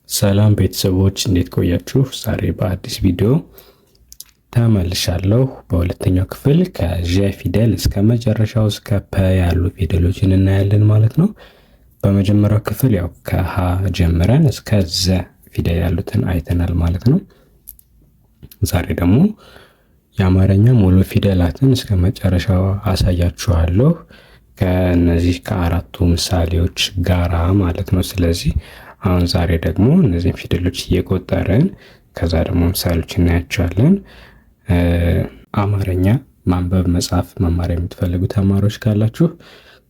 ሰላም ቤተሰቦች እንዴት ቆያችሁ? ዛሬ በአዲስ ቪዲዮ ተመልሻለሁ። በሁለተኛው ክፍል ከዠ ፊደል እስከ መጨረሻው እስከ ፐ ያሉ ፊደሎችን እናያለን ማለት ነው። በመጀመሪያው ክፍል ያው ከሀ ጀምረን እስከ ዘ ፊደል ያሉትን አይተናል ማለት ነው። ዛሬ ደግሞ የአማርኛ ሙሉ ፊደላትን እስከ መጨረሻው አሳያችኋለሁ ከነዚህ ከአራቱ ምሳሌዎች ጋራ ማለት ነው። ስለዚህ አሁን ዛሬ ደግሞ እነዚህን ፊደሎች እየቆጠርን ከዛ ደግሞ ምሳሌዎች እናያቸዋለን። አማርኛ ማንበብ መጻፍ መማር የምትፈልጉ ተማሪዎች ካላችሁ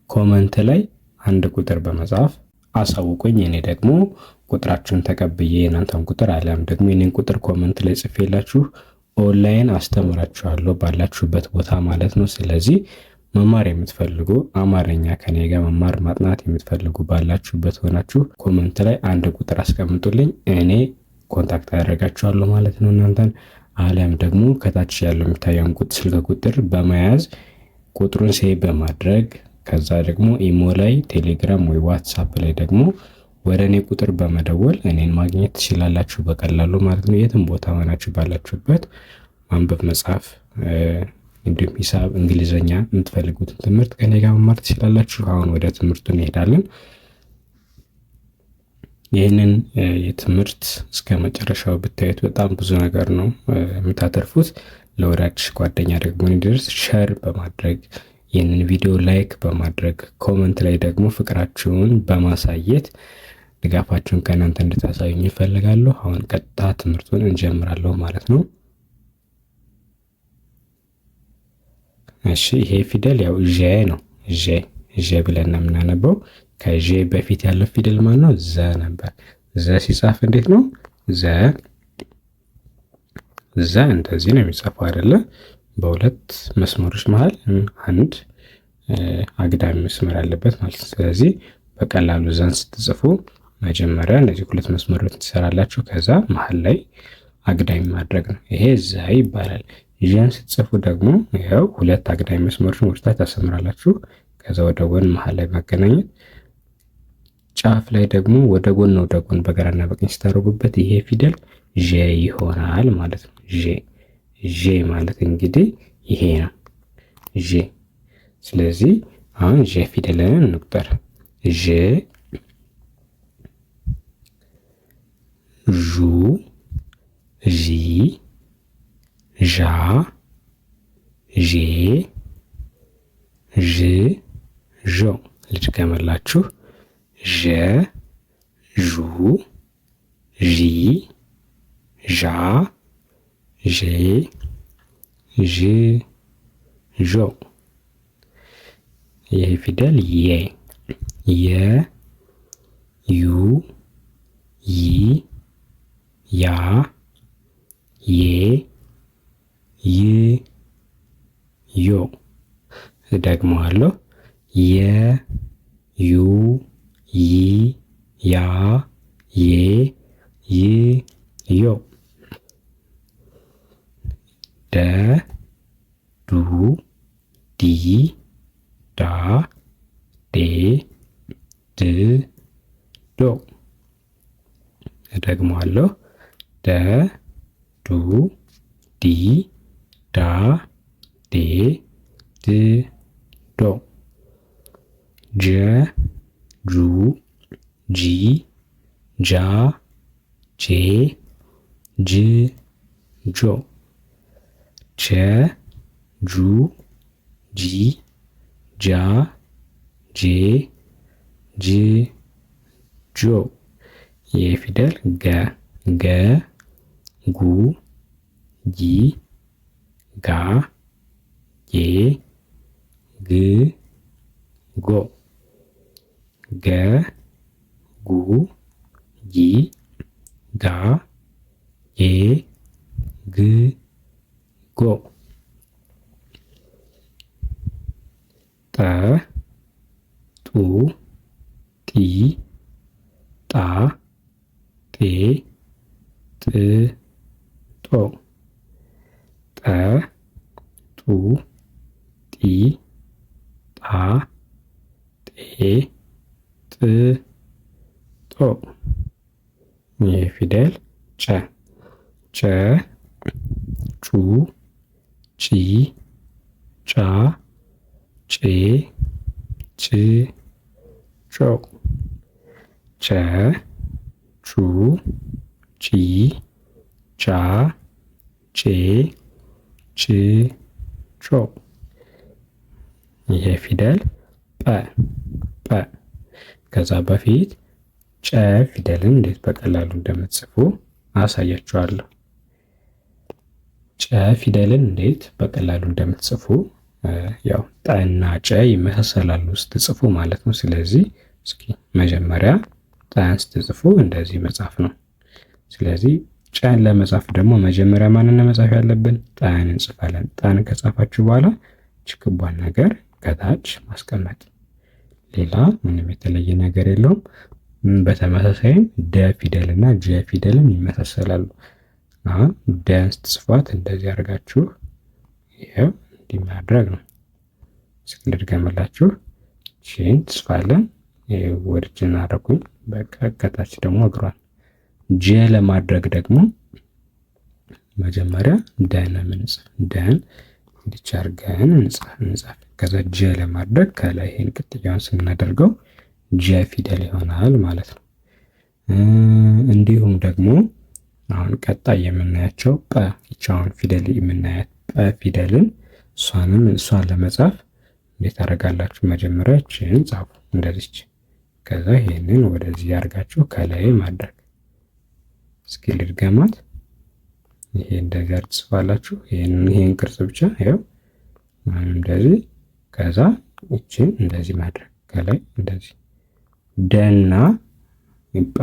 ኮመንት ላይ አንድ ቁጥር በመጻፍ አሳውቁኝ። እኔ ደግሞ ቁጥራችሁን ተቀብዬ የእናንተን ቁጥር አሊያም ደግሞ የኔን ቁጥር ኮመንት ላይ ጽፌላችሁ ኦንላይን አስተምራችኋለሁ ባላችሁበት ቦታ ማለት ነው። ስለዚህ መማር የምትፈልጉ አማርኛ ከኔ ጋር መማር ማጥናት የምትፈልጉ ባላችሁበት ሆናችሁ ኮመንት ላይ አንድ ቁጥር አስቀምጡልኝ። እኔ ኮንታክት አደርጋችኋለሁ ማለት ነው እናንተን። አሊያም ደግሞ ከታች ያለው የሚታየውን ስልክ ቁጥር በመያዝ ቁጥሩን ሴቭ በማድረግ ከዛ ደግሞ ኢሞ ላይ፣ ቴሌግራም ወይ ዋትሳፕ ላይ ደግሞ ወደ እኔ ቁጥር በመደወል እኔን ማግኘት ትችላላችሁ በቀላሉ ማለት ነው። የትም ቦታ ሆናችሁ ባላችሁበት ማንበብ መጻፍ እንዲሁም ሂሳብ፣ እንግሊዘኛ የምትፈልጉትን ትምህርት ከኔ ጋር መማር ትችላላችሁ። አሁን ወደ ትምህርቱ እንሄዳለን። ይህንን የትምህርት እስከ መጨረሻው ብታዩት በጣም ብዙ ነገር ነው የምታተርፉት። ለወዳጅ ጓደኛ ደግሞ እንዲደርስ ሸር በማድረግ ይህንን ቪዲዮ ላይክ በማድረግ ኮመንት ላይ ደግሞ ፍቅራችሁን በማሳየት ድጋፋችሁን ከእናንተ እንድታሳዩኝ ይፈልጋለሁ። አሁን ቀጥታ ትምህርቱን እንጀምራለሁ ማለት ነው። እሺ ይሄ ፊደል ያው ዠ ነው። ዠ ብለን ነው የምናነበው። ከዠ በፊት ያለው ፊደል ማን ነው? ዘ ነበር። ዘ ሲጻፍ እንዴት ነው? ዘ እንደዚህ ነው የሚጻፈው አይደለ? በሁለት መስመሮች መሃል አንድ አግዳሚ መስመር አለበት ማለት ነው። ስለዚህ በቀላሉ ዘን ስትጽፉ መጀመሪያ እነዚህ ሁለት መስመሮች ትሰራላችሁ። ከዛ መሃል ላይ አግዳሚ ማድረግ ነው። ይሄ ዘ ይባላል። ዠን ስትጽፉ ደግሞ ያው ሁለት አግዳሚ መስመሮችን ወደታች ታሰምራላችሁ። ከዛ ወደ ጎን መሃል ላይ ማገናኘት፣ ጫፍ ላይ ደግሞ ወደ ጎን በግራና በቀኝ ስታደርጉበት ይሄ ፊደል ዠ ይሆናል ማለት ነው። ዠ ማለት እንግዲህ ይሄ ነው ዠ። ስለዚህ አሁን ዠ ፊደልን እንቁጠር። ዠ፣ ዡ፣ ዢ፣ ዣ፣ ዤ፣ ዥ፣ ዦ። ልድገምላችሁ። ዠ፣ ዡ፣ ዢ፣ ዣ፣ ዤ፣ ዥ፣ ዦ። ይህ ፊደል የ፣ ዩ፣ ይ፣ ያ፣ ዬ፣ ይ፣ ዮ። እደግመዋለሁ። የ፣ ዩ፣ ይ፣ ያ፣ ዬ፣ ይ፣ ዮ። ደ፣ ዱ፣ ዲ፣ ዳ፣ ዴ፣ ድ፣ ዶ። እደግመዋለሁ። ደ፣ ዱ፣ ዲ፣ ዳ፣ ዴ፣ ድ፣ ዶ። ጀ፣ ጁ፣ ጂ፣ ጃ፣ ጄ፣ ጅ፣ ጆ። ጀ፣ ጁ፣ ጂ፣ ጃ፣ ጄ፣ ጅ፣ ጆ። ይህ ፊደል ገ፣ ጉ፣ ጊ፣ ጋ፣ ጌ፣ ግ፣ ጎ። ገ፣ ጉ፣ ጊ፣ ጋ፣ ጌ፣ ግ፣ ጎ። ጠ፣ ጡ፣ ጢ፣ ጣ፣ ጤ፣ ጥ፣ ጦ። ጠ፣ ጡ፣ ጢ፣ ጣ፣ ጤ፣ ጥ፣ ጦ። ይሄ ፊደል ጨ ጨ ጩ ጪ ጫ ጬ ጭ ጮ ጨ ጩ ጪ ጫ ጬ ጭ ጮ ይሄ ፊደል ጰ ጰ። ከዛ በፊት ጨ ፊደልን እንዴት በቀላሉ እንደምትጽፉ አሳያችኋለሁ። ጨ ፊደልን እንዴት በቀላሉ እንደምትጽፉ ያው ጠና ጨ ይመሳሰላሉ ስትጽፉ ማለት ነው። ስለዚህ እስኪ መጀመሪያ ጠን ስትጽፉ እንደዚህ መጻፍ ነው። ስለዚህ ጨን ለመጻፍ ደግሞ መጀመሪያ ማንን መጻፍ ያለብን? ጠን እንጽፋለን። ጠን ከጻፋችሁ በኋላ ችክቧን ነገር ከታች ማስቀመጥ። ሌላ ምንም የተለየ ነገር የለውም። በተመሳሳይም ደ ፊደል እና ጀ ፊደልም ይመሳሰላሉ። አሁን ደን ስትጽፏት እንደዚህ አድርጋችሁ ይኸው እንዲህ ማድረግ ነው። እስኪ ልድገምላችሁ። ቺን ጽፋለን። ወርጅን አደረኩኝ። በቃ ከታች ደግሞ እግሯን ጀ ለማድረግ ደግሞ መጀመሪያ ደን የምንጽፍ ደን እንዲች አድርገን እንጻፍ። ከዛ ጀ ለማድረግ ከላይ ይሄን ቅጥያውን ስናደርገው ጀ ፊደል ይሆናል ማለት ነው። እንዲሁም ደግሞ አሁን ቀጣይ የምናያቸው ጰ ይቻውን ፊደል የምናያት ጰ ፊደልን እሷን ለመጻፍ እንዴት አደርጋላችሁ? መጀመሪያ ይህችን ጻፉ እንደዚች። ከዛ ይሄንን ወደዚህ አድርጋችሁ ከላይ ማድረግ። እስኪ ልድገማት። ይሄ እንደዚህ ትጽፋላችሁ። ይሄን ቅርጽ ብቻ ይኸው እንደዚህ። ከዛ ይችን እንደዚህ ማድረግ ከላይ እንደዚህ። ደና ጰ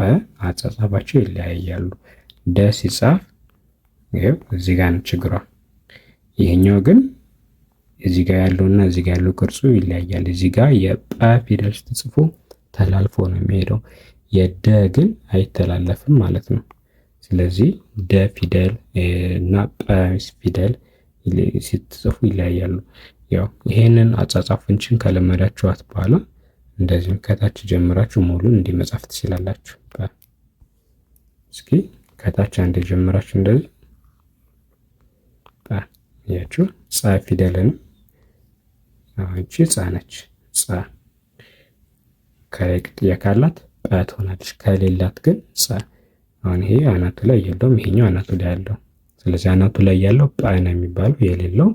አጻጻፋቸው ይለያያሉ። ደ ሲጻፍ ይኸው እዚህ ጋር ነው ችግሯ። ይሄኛው ግን እዚህ ጋር ያለውና እዚህ ጋር ያለው ቅርጹ ይለያያል። እዚህ ጋር የጰ ፊደል ስትጽፉ ተላልፎ ነው የሚሄደው። የደ ግን አይተላለፍም ማለት ነው። ስለዚህ ደ ፊደል እና ጰ ፊደል ስትጽፉ ይለያያሉ። ያው ይሄንን አጻጻፍንችን ከለመዳችኋት በኋላ እንደዚህም ከታች ጀምራችሁ ሙሉን እንዲህ መጻፍ ትችላላችሁ። እስኪ ከታች አንድ ጀምራችሁ እንደዚህ ያችሁ ጸ ፊደልን እቺ ጸ ነች። ጸ ከላይ ቅጥያ ካላት ጰ ትሆናለች። ከሌላት ግን ጸ። አሁን ይሄ አናቱ ላይ የለውም፣ ይሄኛው አናቱ ላይ ያለው። ስለዚህ አናቱ ላይ ያለው ጰ ነው የሚባለው፣ የሌለው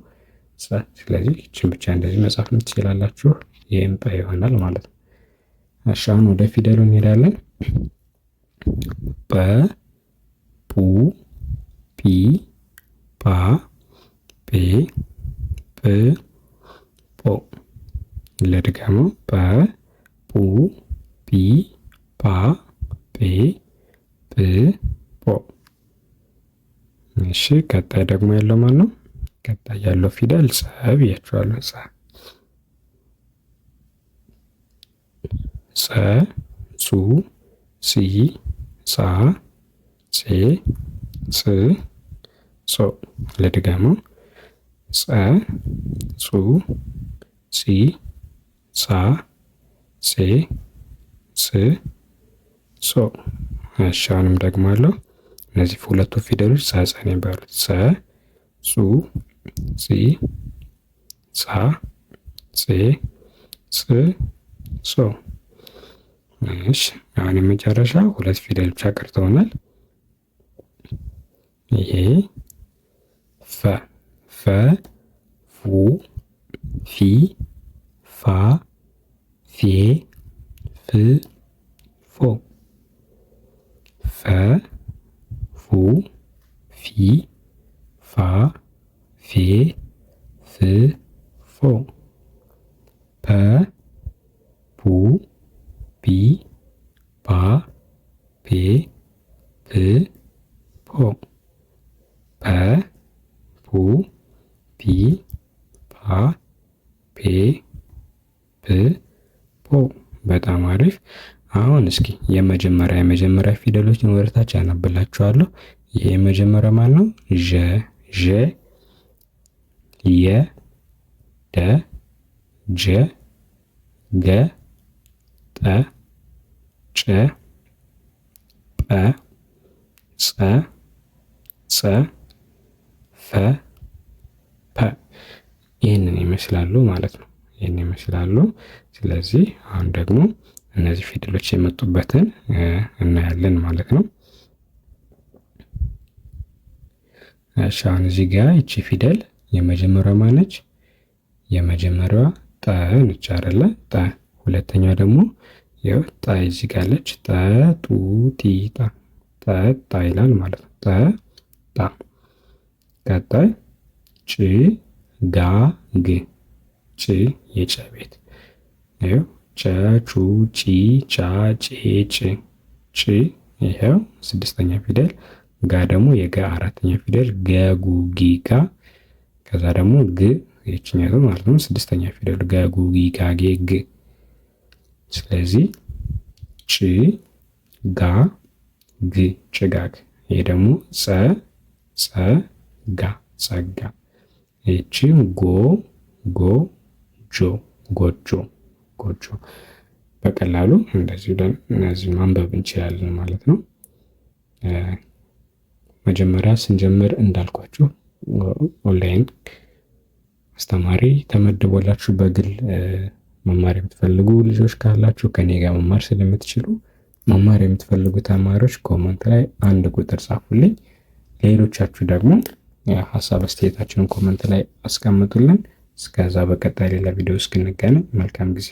ጸ። ስለዚህ እቺን ብቻ እንደዚህ መጻፍ ትችላላችሁ። ይሄም ጰ ይሆናል ማለት ነው። እሺ አሁን ወደ ፊደሉ እንሄዳለን። ጰ ጱ ጲ ጳ ጴ ጵ ጶ። ለድገመው። ጰ ጱ ጲ ጳ ጴ ጵ ጶ። እሺ ቀጣይ ደግሞ ያለው ማን ነው? ቀጣይ ያለው ፊደል ጸ ብያችኋለሁ። ጸ ጸ ጹ ጺ ጻ ጼ ጽ ጾ። ለድገመው። ጸ ጹ ጺ ጻ ጼ ጽ ጾ። እሺ አሁንም ደግሞ አለው። እነዚህ ሁለቱ ፊደሎች ጸ ጸ ነው የሚባሉት። ጸ ጹ ጺ ጻ ጼ ጽ ጾ። እሺ አሁን የመጨረሻ ሁለት ፊደል ብቻ ቀርተውናል። ይሄ ፈ ፈ ፉ ፊ ፋ ፌ ፍ ፎ። ፈ ፉ ፊ ፋ ፌ ፍ ፎ። ፐ ፑ ፒ ፓ ፔ ፕ ፖ። ፐ ፑ ፒ ፓ ፔ ፕ ፖ። በጣም አሪፍ። አሁን እስኪ የመጀመሪያ ፊደሎችን ወደታች ያነብላችኋለሁ። ይሄ የመጀመሪያ ማን ነው? ዠ ዠ የ ደ ጀ ገ ጠ ጨ ጰ ጸ፣ ፈ፣ ፐ ይህንን ይመስላሉ ማለት ነው። ይህን ይመስላሉ። ስለዚህ አሁን ደግሞ እነዚህ ፊደሎች የመጡበትን እናያለን ማለት ነው። እሺ አሁን እዚህ ጋር ይቺ ፊደል የመጀመሪያዋ ማነች? የመጀመሪያዋ ጠ ነች አይደለ? ጠ። ሁለተኛዋ ደግሞ ይኸው ጠ እዚህ ጋር አለች። ጠ ጡ ጢ ጣ ጠጣ ይላል ማለት ነው። ጠጣ። ቀጣይ ጭ ጋ ግ ጭ የጨ ቤት ይኸው ጨ ቹ ጪ ጫ ጬ ጭ ጭ ይኸው ስድስተኛ ፊደል። ጋ ደግሞ የጋ አራተኛ ፊደል ገ ጉ ጊ ጋ። ከዛ ደግሞ ግ የችኛቱ ማለት ነው ስድስተኛ ፊደል ገ ጉ ጊ ጋ ጌ ግ። ስለዚህ ጭ ጋ ግ ጭጋግ። ይሄ ደግሞ ጸ ጸጋ ጸጋ። ይቺ ጎ ጎ ጆ ጎጆ ጎጆ። በቀላሉ እንደዚህ ብለን እነዚህ ማንበብ እንችላለን ማለት ነው። መጀመሪያ ስንጀምር እንዳልኳችሁ ኦንላይን አስተማሪ ተመድቦላችሁ በግል መማር የምትፈልጉ ልጆች ካላችሁ ከኔ ጋር መማር ስለምትችሉ መማር የምትፈልጉ ተማሪዎች ኮመንት ላይ 1 ቁጥር ጻፉልኝ። ሌሎቻችሁ ደግሞ ሀሳብ አስተያየታችሁን ኮመንት ላይ አስቀምጡልን። እስከዛ በቀጣይ ሌላ ቪዲዮ እስክንገናኝ መልካም ጊዜ